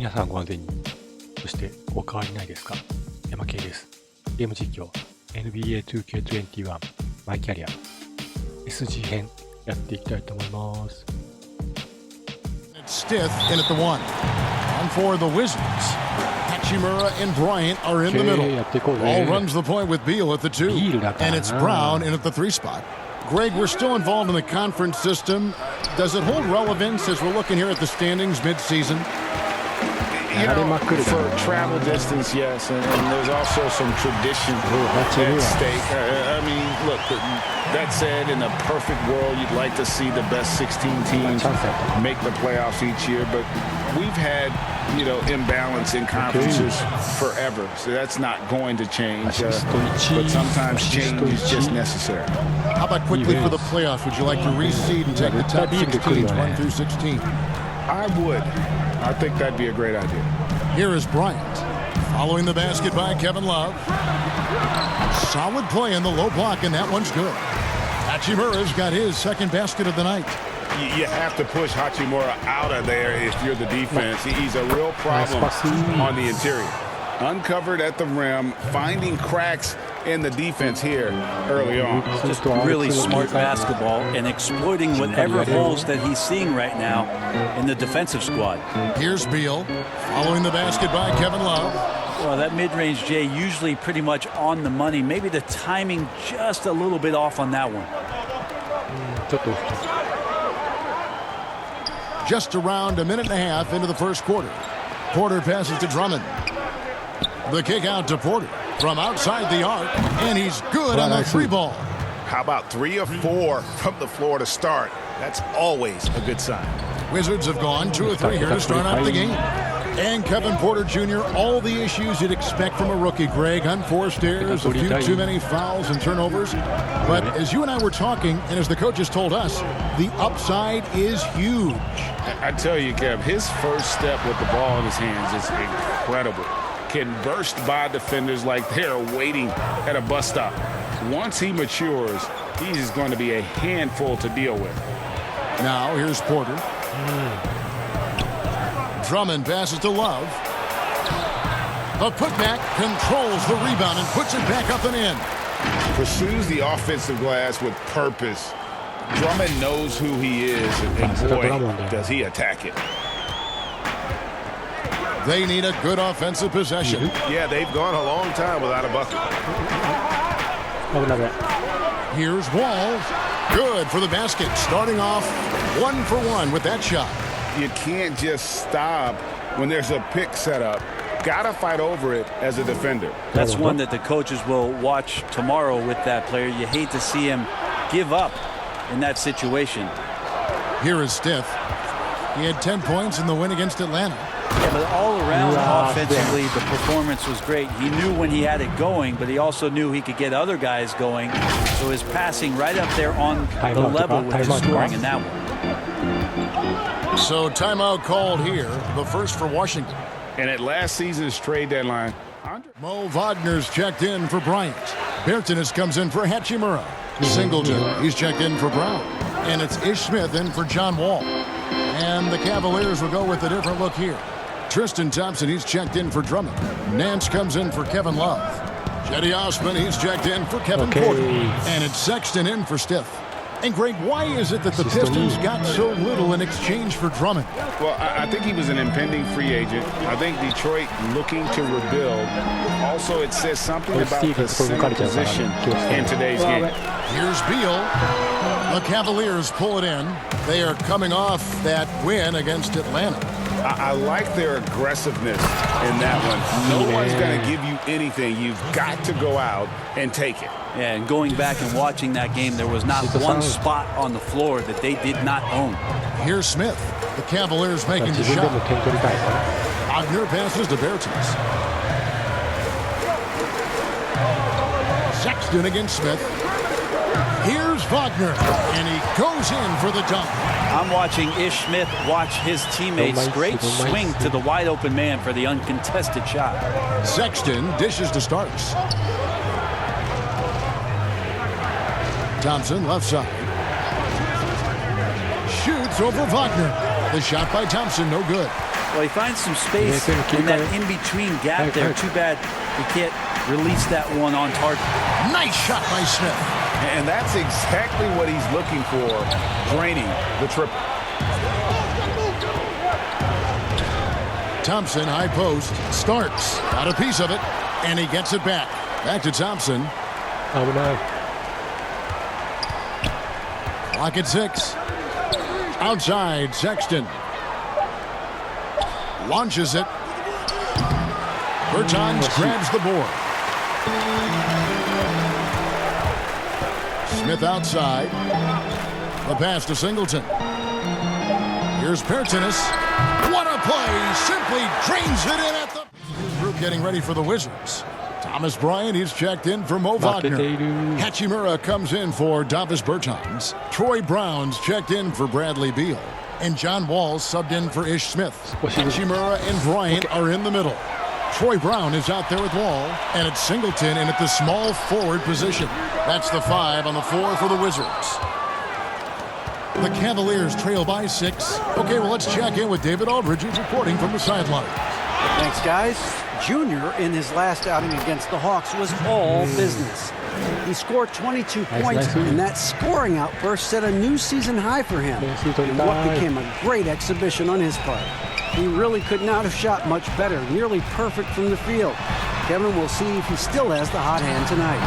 皆さんご安全に。そしてお変わりないですか？やまけいです。ゲーム実況 Nba2K21 マイキャリア SG 編やっていきたいと思います。Stith in at the one. On for the Wizards. Hachimura and Bryant are in the middle. Ball runs the point with Beal at the two. And it's Brown in at the three spot. Greg, we're still involved in the conference system. Does it hold relevance as we're looking here at the standings mid-season? You know, for travel distance, yes, and there's also some tradition at stake. I mean, look, that said, in a perfect world, you'd like to see the best 16 teams make the playoffs each year, but we've had, you know, imbalance in conferences forever, so that's not going to change. But sometimes change is just necessary. How about quickly for the playoffs? Would you like to reseed and take the top 6 teams, 1 through 16? I would. I think that'd be a great idea. Here is Bryant. Following the basket by Kevin Love. Solid play in the low block, and that one's good. Hachimura's got his second basket of the night. You have to push Hachimura out of there if you're the defense. He's a real problem on the interior. Uncovered at the rim, finding cracks in the defense here early on. Just really smart basketball and exploiting whatever holes that he's seeing right now in the defensive squad. Here's Beal, following the basket by Kevin Love. Well, that mid-range, Jay, usually pretty much on the money. Maybe the timing just a little bit off on that one. Just around a minute and a half into the first quarter. Porter passes to Drummond. The kick out to Porter from outside the arc, and he's good on the free ball. How about 3 or 4 from the floor to start? That's always a good sign. Wizards have gone 2 or 3 here to start out the game. And Kevin Porter Jr., all the issues you'd expect from a rookie, Greg. Unforced errors, a few too many fouls and turnovers. But as you and I were talking, and as the coaches told us, the upside is huge. I tell you, Kev, his first step with the ball in his hands is incredible. Can burst by defenders like they're waiting at a bus stop. Once he matures, he's going to be a handful to deal with. Now here's Porter. Drummond passes to Love. The putback controls the rebound and puts it back up and in. Pursues the offensive glass with purpose. Drummond knows who he is, and boy, does he attack it. They need a good offensive possession. Yeah, they've gone a long time without a bucket. Here's Wall. Good for the basket. Starting off 1 for 1 with that shot. You can't just stop when there's a pick set up. Gotta fight over it as a defender. That's one that the coaches will watch tomorrow with that player. You hate to see him give up in that situation. Here is Stith. He had 10 points in the win against Atlanta. Yeah, but all around offensively, the performance was great. He knew when he had it going, but he also knew he could get other guys going. So his passing right up there on the level with his scoring in that one. So timeout called here, the first for Washington. And at last season's trade deadline, Mo Wagner's checked in for Bryant. Bertanis comes in for Hachimura. Singleton, he's checked in for Brown. And it's Ish Smith in for John Wall. And the Cavaliers will go with a different look here. Tristan Thompson, he's checked in for Drummond. Nance comes in for Kevin Love. Cedi Osman, he's checked in for Kevin Porter. And it's Sexton in for Stith. And Greg, why is it that the Pistons got so little in exchange for Drummond? Well, I think he was an impending free agent. I think Detroit looking to rebuild. Also, it says something about the center position in today's game. Here's Beal. The Cavaliers pull it in. They are coming off that win against Atlanta. I like their aggressiveness in that one. No one's going to give you anything. You've got to go out and take it. Yeah, and going back and watching that game, there was not one spot on the floor that they did not own. Here's Smith. The Cavaliers making the shot. Wagner passes to Bertans. Sexton against Smith. Here's Wagner, and he goes in for the dunk. I'm watching Ish Smith watch his teammates. Great swing to the wide open man for the uncontested shot. Sexton dishes to Starks. Thompson left side. Shoots over Wagner. The shot by Thompson, no good. Well, he finds some space in that in-between gap there. Too bad he can't release that one on target. Nice shot by Smith. And that's exactly what he's looking for, draining the triple. Thompson, high post, starts, got a piece of it, and he gets it back. Back to Thompson. Oh no. Clock at 6. Outside, Sexton. Launches it. Bertans grabs the board. Smith outside. The pass to Singleton. Here's Bertans. What a play! Simply drains it in at the group getting ready for the Wizards. Thomas Bryant, he's checked in for Mo Wagner. Hachimura comes in for Davis Bertans. Troy Brown's checked in for Bradley Beal. And John Wall's subbed in for Ish Smith. Hachimura and Bryant are in the middle. Troy Brown is out there with Wall. And it's Singleton in at the small forward position. That's the 5 on the floor for the Wizards. The Cavaliers trail by 6. Okay, well, let's check in with David Aldridge, who's reporting from the sideline. Thanks, guys. Junior, in his last outing against the Hawks, was all business. He scored 22 points, and that scoring outburst set a new season high for him in what became a great exhibition on his part. He really could not have shot much better, nearly perfect from the field. Kevin will see if he still has the hot hand tonight.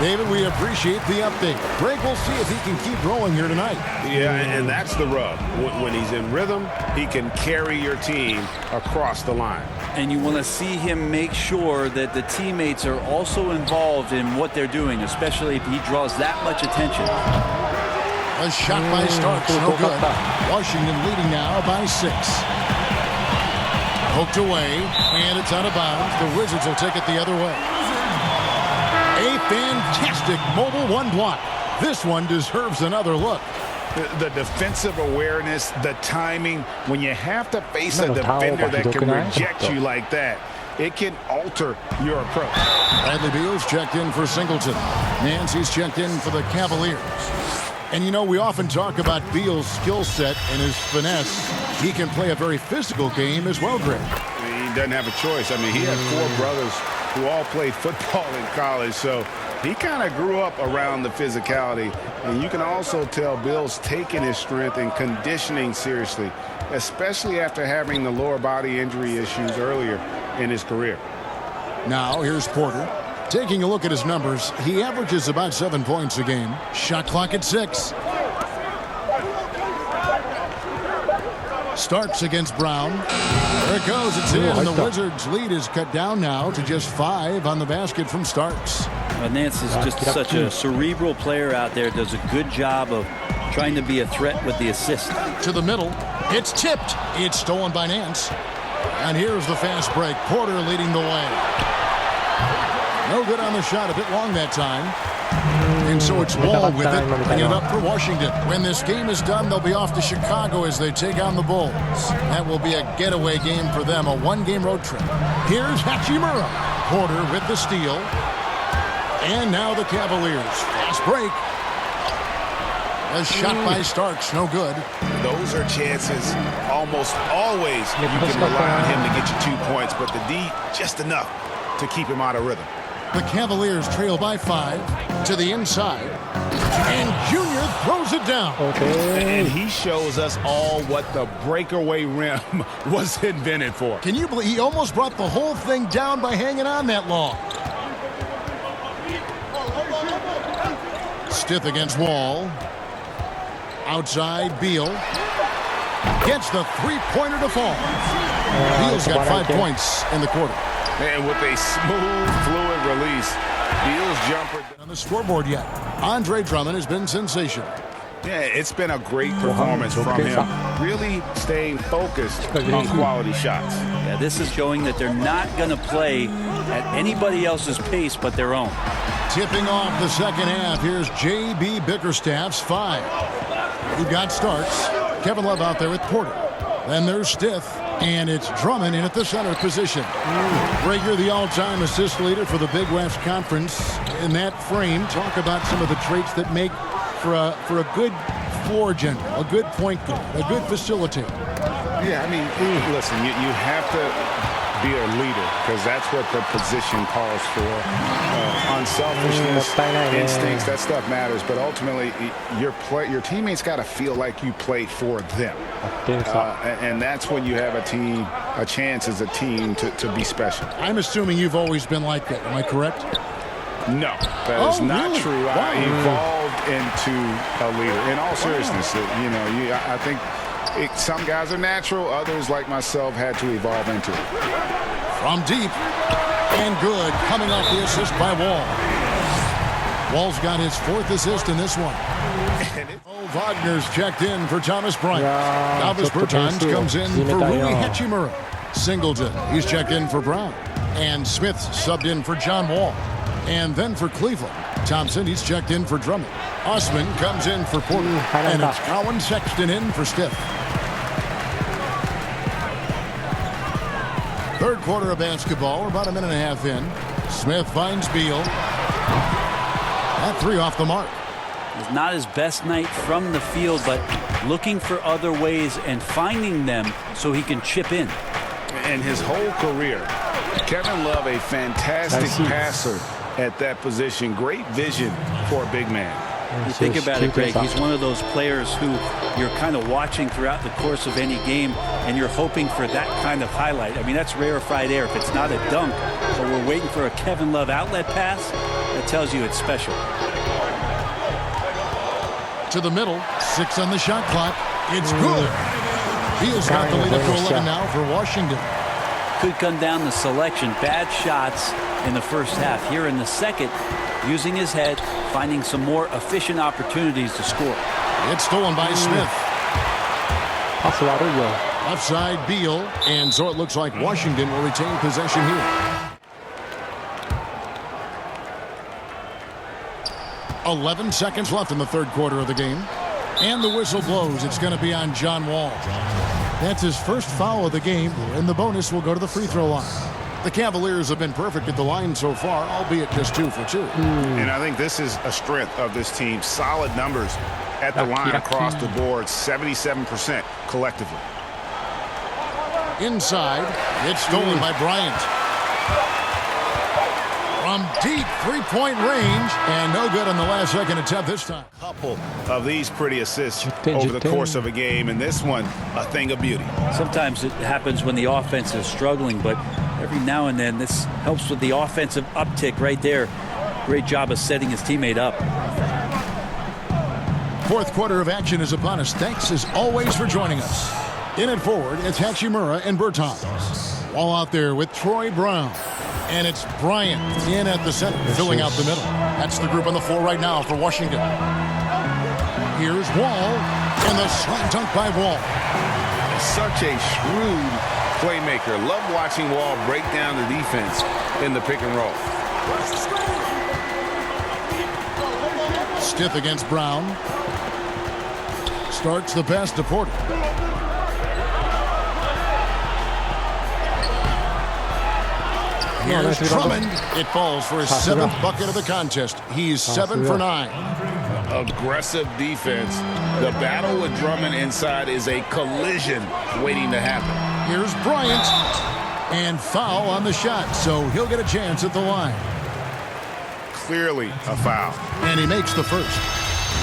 David, we appreciate the update. Greg will see if he can keep rolling here tonight. Yeah, and that's the rub. When he's in rhythm, he can carry your team across the line. And you want to see him make sure that the teammates are also involved in what they're doing, especially if he draws that much attention. A shot by Starks, no good. Washington leading now by 6. Poked away, and it's out of bounds. The Wizards will take it the other way. A fantastic mobile one block. This one deserves another look. The defensive awareness, the timing, when you have to face a defender that can reject you like that, it can alter your approach. Bradley Beal's checked in for Singleton. Nancy's checked in for the Cavaliers. And you know, we often talk about Beal's skill set and his finesse. He can play a very physical game as well, Greg. He doesn't have a choice. I mean, he had 4 brothers who all played football in college, so he kind of grew up around the physicality. And you can also tell Bill's taking his strength and conditioning seriously, especially after having the lower body injury issues earlier in his career. Now, here's Porter. Taking a look at his numbers, he averages about 7 points a game. Shot clock at 6. Starks against Brown. There it goes. It's in. And the Wizards' lead is cut down now to just 5 on the basket from Starks. Nance is just such a cerebral player out there. Does a good job of trying to be a threat with the assist. To the middle. It's tipped. It's stolen by Nance. And here's the fast break. Porter leading the way. No good on the shot. A bit long that time. And so it's Wall with it, bringing it up for Washington. When this game is done, they'll be off to Chicago as they take on the Bulls. That will be a getaway game for them, a 1-game road trip. Here's Hachimura. Porter with the steal. And now the Cavaliers. Fast break. A shot by Starks, no good. Those are chances almost always you can rely on him to get you 2 points, but the D just enough to keep him out of rhythm. The Cavaliers trail by 5 to the inside. And Junior throws it down. And he shows us all what the breakaway rim was invented for. Can you believe he almost brought the whole thing down by hanging on that long? Stith against Wall. Outside, Beal. Gets the three-pointer to fall. Beal's got 5 points in the quarter. And with a smooth, fluid release, Beal's jumper on the scoreboard yet. Andre Drummond has been sensational. Yeah, it's been a great performance from him. Really staying focused on quality shots. Yeah, this is showing that they're not going to play at anybody else's pace but their own. Tipping off the second half, here's J.B. Bickerstaff's 5. We've got Starks. Kevin Love out there with Porter. Then there's Stith. And it's Drummond in at the center position. Rager, the all-time assist leader for the Big West Conference. In that frame, talk about some of the traits that make for a good floor general, a good point guard, a good facilitator. Yeah, I mean, listen, you have to be a leader because that's what the position calls for. Unselfishness, instincts, that stuff matters. But ultimately, your teammates got to feel like you played for them. And that's when you have a chance as a team to be special. I'm assuming you've always been like that. Am I correct? No, that is not really? true. Wow. I evolved into a leader. In all seriousness, I think some guys are natural. Others, like myself, had to evolve into it. From deep and good, coming off the assist by Wall. Wall's got his 4th assist in this one. Wagner's checked in for Thomas Bryant. Davis Bertans comes in for Rui Hachimura. Singleton, he's checked in for Brown. And Smith subbed in for John Wall. And then for Cleveland, Thompson, he's checked in for Drummond. Osman comes in for Porter. And it's Colin Sexton in for Stiff. Third quarter of basketball, we're about a minute and a half in. Smith finds Beal. That 3 off the mark. It's not his best night from the field, but looking for other ways and finding them so he can chip in. And his whole career, Kevin Love, a fantastic passer at that position. Great vision for a big man. You think about it, Greg, he's one of those players who you're kind of watching throughout the course of any game, and you're hoping for that kind of highlight. I mean, that's rarefied air. If it's not a dunk, so we're waiting for a Kevin Love outlet pass, that tells you it's special. To the middle, 6 on the shot clock. It's good. Beal's got the lead up to 11 now for Washington. Could come down to selection. Bad shots in the first half. Here in the second, using his head, finding some more efficient opportunities to score. It's stolen by Smith. Left side, Beal. And so it looks like Washington will retain possession here. 11 seconds left in the third quarter of the game. And the whistle blows. It's going to be on John Wall. That's his first foul of the game, and the bonus will go to the free throw line. The Cavaliers have been perfect at the line so far, albeit just 2 for 2. And I think this is a strength of this team. Solid numbers at the line across the board, 77% collectively. Inside, it's stolen by Bryant. From deep 3-point range, and no good on the last second attempt this time. Couple of these pretty assists over the course of a game, and this one, a thing of beauty. Sometimes it happens when the offense is struggling, but every now and then this helps with the offensive uptick right there. Great job of setting his teammate up. Fourth quarter of action is upon us. Thanks as always for joining us. In at forward, it's Hachimura and Bertans. Wall out there with Troy Brown. And it's Bryant in at the center, filling out the middle. That's the group on the floor right now for Washington. Here's Wall, and the slam dunk by Wall. Such a shrewd playmaker. Love watching Wall break down the defense in the pick and roll. Stiff against Brown. Starts the pass to Porter. Here's Drummond. It falls for his 7th bucket of the contest. He's 7 for 9. Aggressive defense. The battle with Drummond inside is a collision waiting to happen. Here's Bryant. And foul on the shot, so he'll get a chance at the line. Clearly a foul. And he makes the first.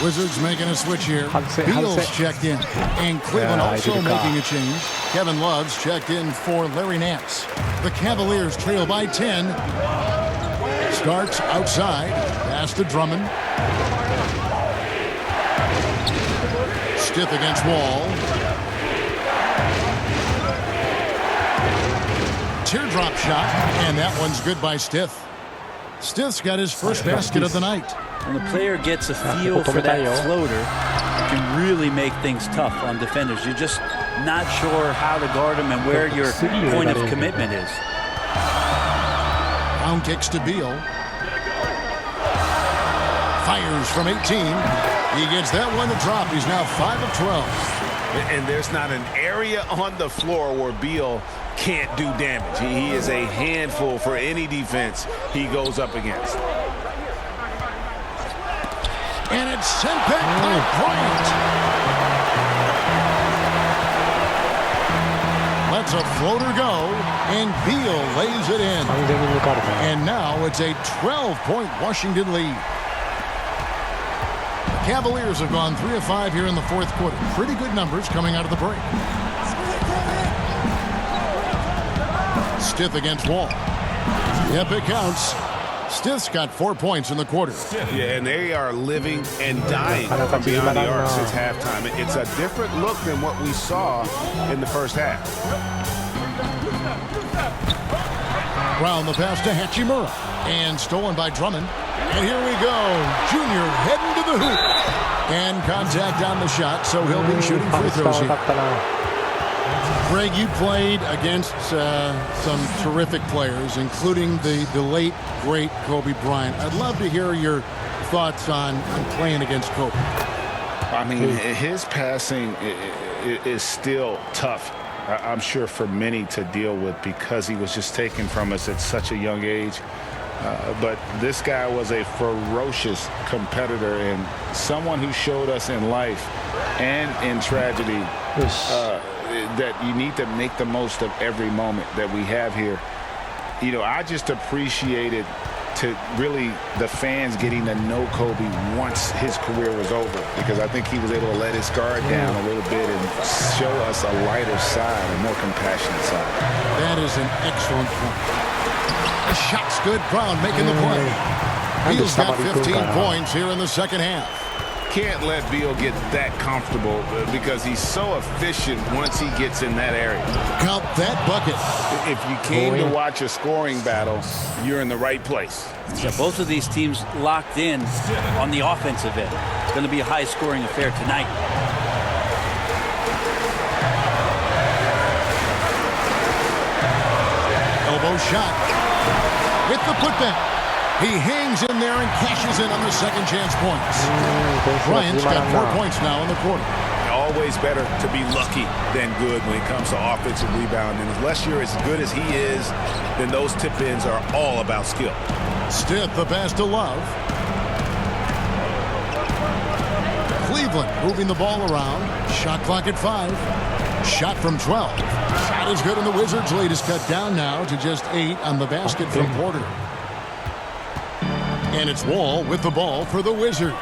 Wizards making a switch here. Beal's checked in. And Cleveland also making a change. Kevin Love's checked in for Larry Nance. The Cavaliers trail by 10. Starts outside. Pass to Drummond. Stiff against Wall. Teardrop shot. And that one's good by Stiff. Stiff's got his first basket of the night. When the player gets a feel for that floater, it can really make things tough on defenders. You're just not sure how to guard them and where your point of commitment is. Brown kicks to Beal. Fires from 18. He gets that one to drop. He's now 5 of 12. And there's not an area on the floor where Beal can't do damage. He is a handful for any defense he goes up against. And it's sent back by Bryant. It's a floater go, and Beal lays it in. 完全に抜かれた。 And now it's a 12-point Washington lead. The Cavaliers have gone 3 of 5 here in the fourth quarter. Pretty good numbers coming out of the break. Stith against Wall. Yep, it counts. Stith's got 4 points in the quarter. Yeah, and they are living and dying from beyond the arc since halftime. It's a different look than what we saw in the first half. Brown the pass to Hachimura. And stolen by Drummond. And here we go. Junior heading to the hoop. And contact on the shot, so he'll be shooting free throws here. Greg, you played against some terrific players, including the late, great Kobe Bryant. I'd love to hear your thoughts on playing against Kobe. I mean, his passing is still tough, I'm sure, for many to deal with because he was just taken from us at such a young age. But this guy was a ferocious competitor and someone who showed us in life and in tragedy that you need to make the most of every moment that we have here. You know, I just appreciated to really the fans getting to know Kobe once his career was over, because I think he was able to let his guard down a little bit and show us a lighter side, a more compassionate side. That is an excellent point. The shot's good. Brown making the play. Beal's got 15 points here in the second half. Can't let Beal get that comfortable because he's so efficient once he gets in that area. Count that bucket. If you came to watch a scoring battle, you're in the right place. Yeah, both of these teams locked in on the offensive end. It's going to be a high-scoring affair tonight. Elbow shot. With the putback. He hangs in there and cashes in on the second chance points. Bryant's got 4 points now in the quarter. Always better to be lucky than good when it comes to offensive rebounding. Unless you're as good as he is, then those tip-ins are all about skill. Stith the pass to Love. Cleveland moving the ball around. Shot clock at 5. Shot from 12. Shot is good, and the Wizards' lead is cut down now to just 8 on the basket from Porter. And it's Wall with the ball for the Wizards.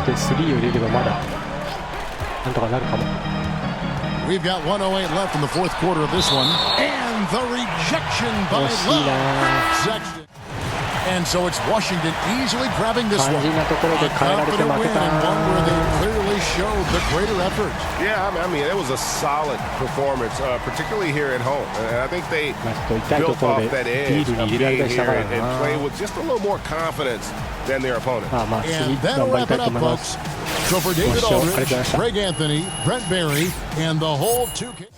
3を入れればまだなんとかなるかも。 We've got 1:08 left in the fourth quarter of this one. And the rejection by Love. Sexton. And so it's Washington easily grabbing this one. A confident win and one where they clearly showed the greater effort. Yeah, I mean, it was a solid performance, particularly here at home. And I think they built off that edge of being here and played with just a little more confidence than their opponent. And that'll wrap it up, folks. So for David Aldridge, Greg Anthony, Brent Barry, and the whole 2K...